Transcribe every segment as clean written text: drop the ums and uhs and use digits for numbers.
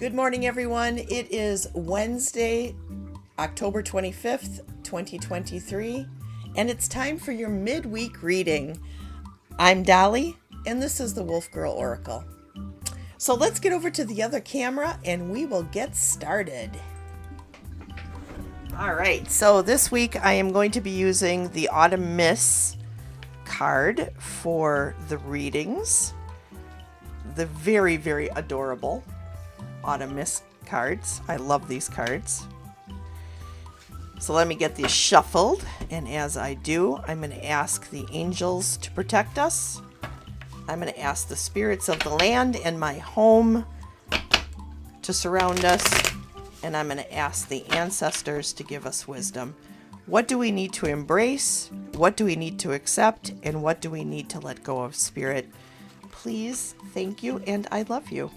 Good morning, everyone. It is Wednesday, October 25th, 2023, and it's time for your midweek reading. I'm Dolly, and this is the Wolf Girl Oracle. So let's get over to the other camera, and we will get started. All right, so this week I am going to be using the Autumn Mists card for the readings. The very, very adorable Autumn Mist cards. I love these cards. So let me get these shuffled, and as I do, I'm going to ask the angels to protect us. I'm going to ask the spirits of the land and my home to surround us, and I'm going to ask the ancestors to give us wisdom. What do we need to embrace? What do we need to accept? And what do we need to let go of, Spirit? Please, thank you, and I love you.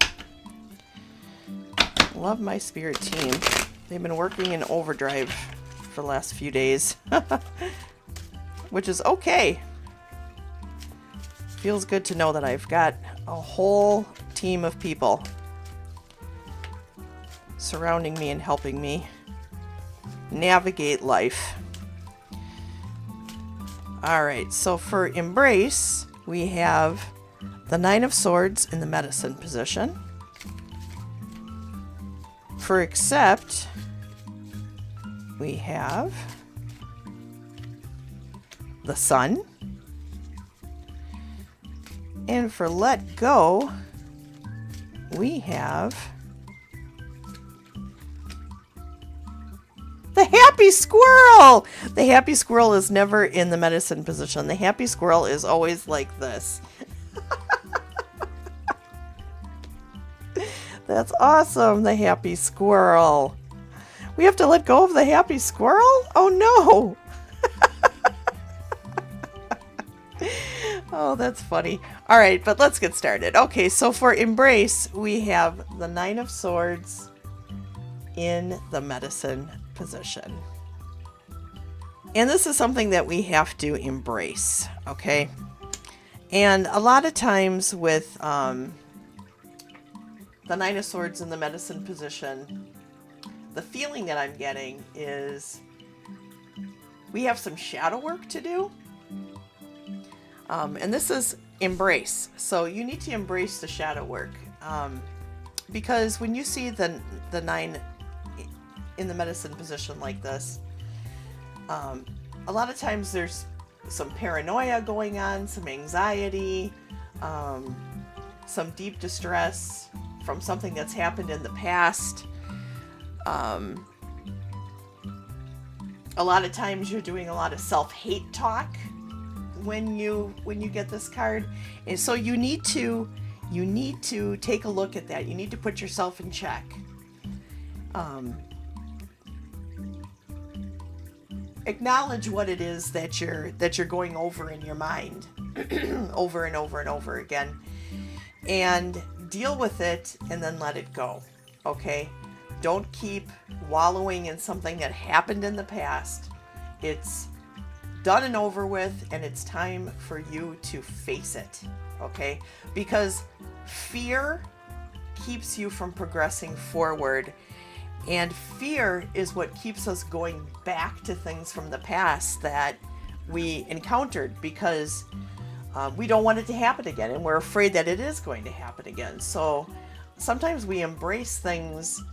Love my spirit team. They've been working in overdrive for the last few days, which is okay. Feels good to know that I've got a whole team of people surrounding me and helping me navigate life. All right, so for embrace, we have the Nine of Swords in the medicine position. For accept, we have the Sun. And for let go, we have the happy squirrel. The happy squirrel is never in the medicine position. The happy squirrel is always like this. That's awesome, the happy squirrel. We have to let go of the happy squirrel? Oh no. Oh, that's funny. All right, but let's get started. Okay, so for embrace, we have the Nine of Swords in the medicine position. And this is something that we have to embrace, okay? And a lot of times with the Nine of Swords in the medicine position, the feeling that I'm getting is we have some shadow work to do. And this is embrace. So you need to embrace the shadow work. Because when you see the nine in the medicine position like this, a lot of times there's some paranoia going on, some anxiety, some deep distress from something that's happened in the past. A lot of times you're doing a lot of self-hate talk when you get this card, and so you need to take a look at that. You need to put yourself in check. Acknowledge what it is that you're going over in your mind over and over and over again, and deal with it and then let it go. Okay? Don't keep wallowing in something that happened in the past. It's done and over with, and it's time for you to face it. Okay? Because fear keeps you from progressing forward, and fear is what keeps us going back to things from the past that we encountered, because we don't want it to happen again, and we're afraid that it is going to happen again. So sometimes we embrace things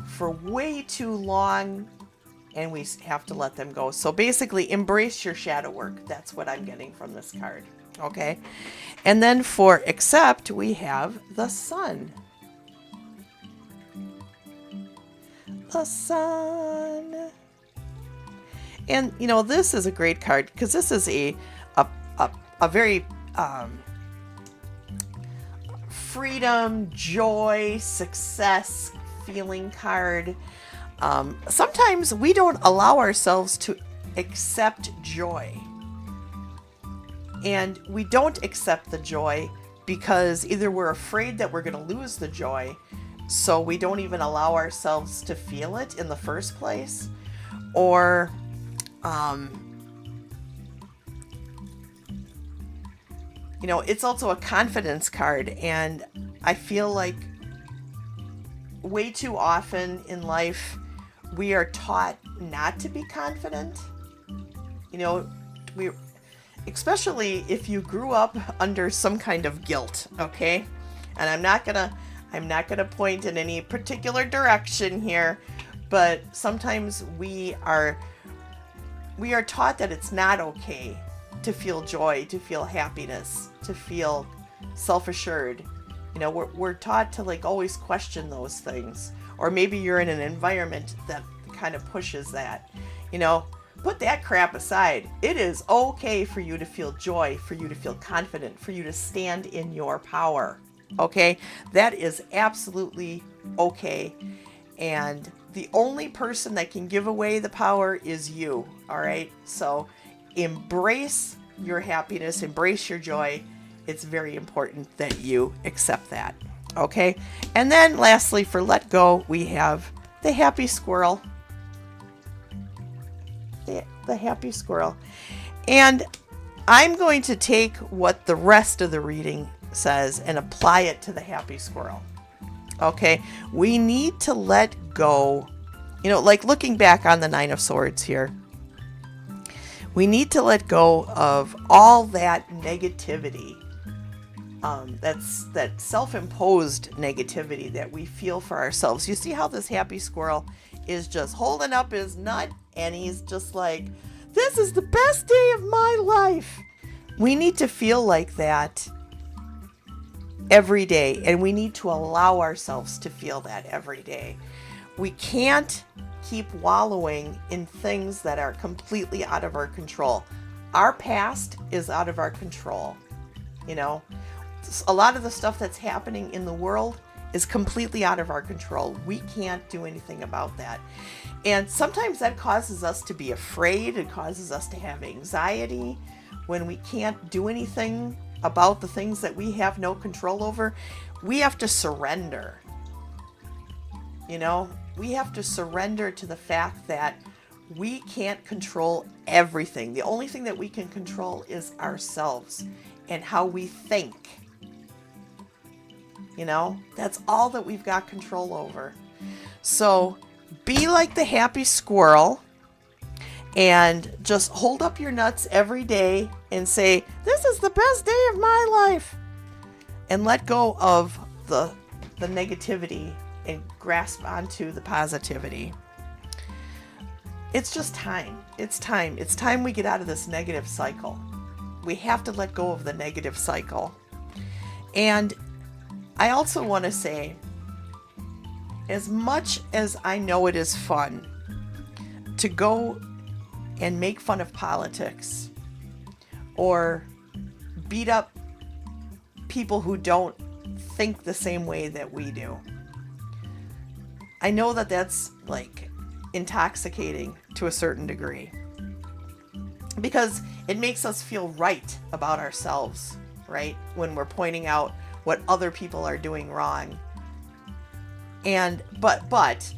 for way too long, and we have to let them go. So basically, embrace your shadow work. That's what I'm getting from this card. Okay? And then for accept, we have the Sun. The Sun. And, you know, this is a great card because this is a very freedom, joy, success feeling card. Sometimes we don't allow ourselves to accept joy. And we don't accept the joy because either we're afraid that we're going to lose the joy, so we don't even allow ourselves to feel it in the first place, or you know, it's also a confidence card, and I feel like way too often in life, we are taught not to be confident. Especially if you grew up under some kind of guilt, okay? And I'm not gonna point in any particular direction here, but sometimes we are taught that it's not okay to feel joy, to feel happiness, to feel self-assured. We're taught to like always question those things. Or maybe you're in an environment that kind of pushes that. Put that crap aside. It is okay for you to feel joy, for you to feel confident, for you to stand in your power. Okay? That is absolutely okay. And the only person that can give away the power is you. All right? So embrace your happiness, embrace your joy. It's very important that you accept that. Okay? And then lastly, for let go, we have the happy squirrel. The happy squirrel. And I'm going to take what the rest of the reading says and apply it to the happy squirrel. Okay? We need to let go. Like looking back on the Nine of Swords here, we need to let go of all that negativity. That's that self-imposed negativity that we feel for ourselves. You see how this happy squirrel is just holding up his nut and he's just like, this is the best day of my life. We need to feel like that every day, and we need to allow ourselves to feel that every day. We can't keep wallowing in things that are completely out of our control. Our past is out of our control. A lot of the stuff that's happening in the world is completely out of our control. We can't do anything about that. And sometimes that causes us to be afraid. It causes us to have anxiety when we can't do anything about the things that we have no control over. We have to surrender. We have to surrender to the fact that we can't control everything. The only thing that we can control is ourselves and how we think. That's all that we've got control over. So be like the happy squirrel and just hold up your nuts every day and say, this is the best day of my life. And let go of the negativity and grasp onto the positivity. It's just time. It's time. It's time we get out of this negative cycle. We have to let go of the negative cycle. And I also want to say, as much as I know it is fun to go and make fun of politics or beat up people who don't think the same way that we do, I know that that's like intoxicating to a certain degree because it makes us feel right about ourselves, right? When we're pointing out what other people are doing wrong. And but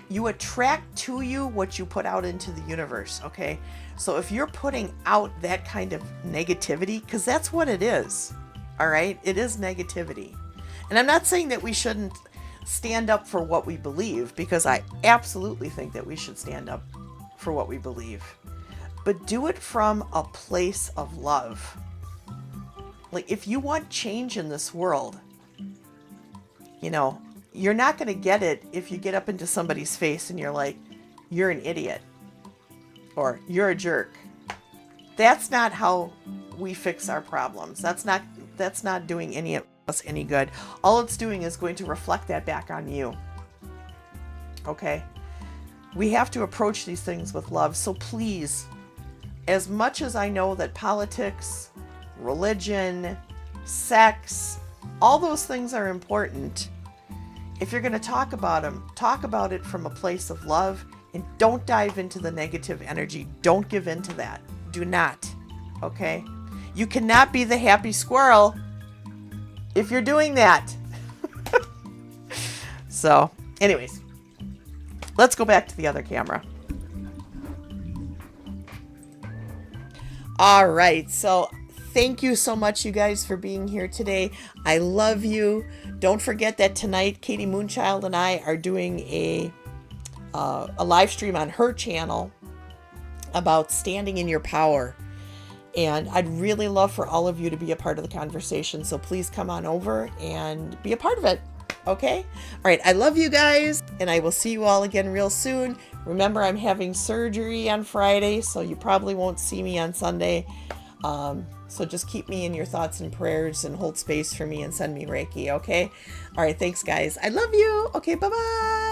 you attract to you what you put out into the universe, okay? So if you're putting out that kind of negativity, because that's what it is, all right? It is negativity. And I'm not saying that we shouldn't stand up for what we believe, because I absolutely think that we should stand up for what we believe. But do it from a place of love. Like, if you want change in this world, you're not going to get it if you get up into somebody's face and you're like, you're an idiot or you're a jerk. That's not how we fix our problems. That's not doing any of us any good. All it's doing is going to reflect that back on you. Okay? We have to approach these things with love. So please, as much as I know that politics, religion, sex, all those things are important, if you're going to talk about them, talk about it from a place of love and don't dive into the negative energy. Don't give in to that. Do not. Okay? You cannot be the happy squirrel if you're doing that. So, anyways, let's go back to the other camera. All right. So, Thank you so much, you guys, for being here today. I love you. Don't forget that tonight, Katie Moonchild and I are doing a live stream on her channel about standing in your power. And I'd really love for all of you to be a part of the conversation. So please come on over and be a part of it. Okay? All right. I love you guys. And I will see you all again real soon. Remember, I'm having surgery on Friday, so you probably won't see me on Sunday. So just keep me in your thoughts and prayers and hold space for me and send me Reiki. Okay? All right. Thanks, guys. I love you. Okay. Bye-bye.